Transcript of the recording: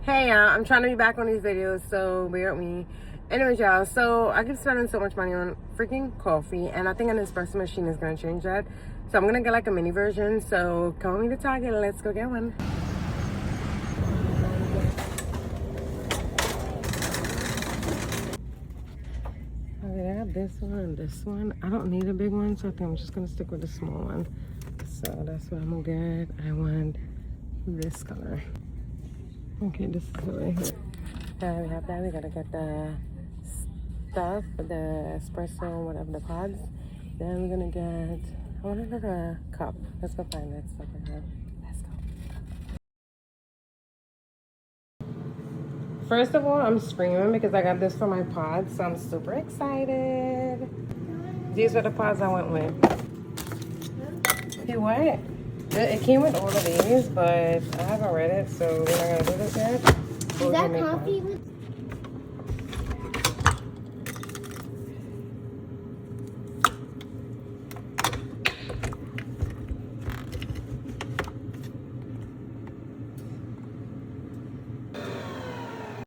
Hey y'all, I'm trying to be back on these videos, so bear with me. Anyways, y'all, so I keep spending so much money on freaking coffee, and I think an espresso machine is gonna change that. So I'm gonna get like a mini version. So come with me to Target, let's go get one. Okay, I got this one and this one. I don't need a big one, so I think I'm just gonna stick with the small one. So that's what I'm gonna get. I want this color. Okay, this is it right here. We have that. We gotta get the stuff, the espresso, whatever the pods. Then we're gonna get, I wanna get a cup. Let's go find that stuff in here. Let's go. First of all, I'm screaming because I got this for my pods, so I'm super excited. These are the pods I went with. Hey, what? It came with all of these, but I haven't read it, so we're not gonna do this yet. Is that coffee with?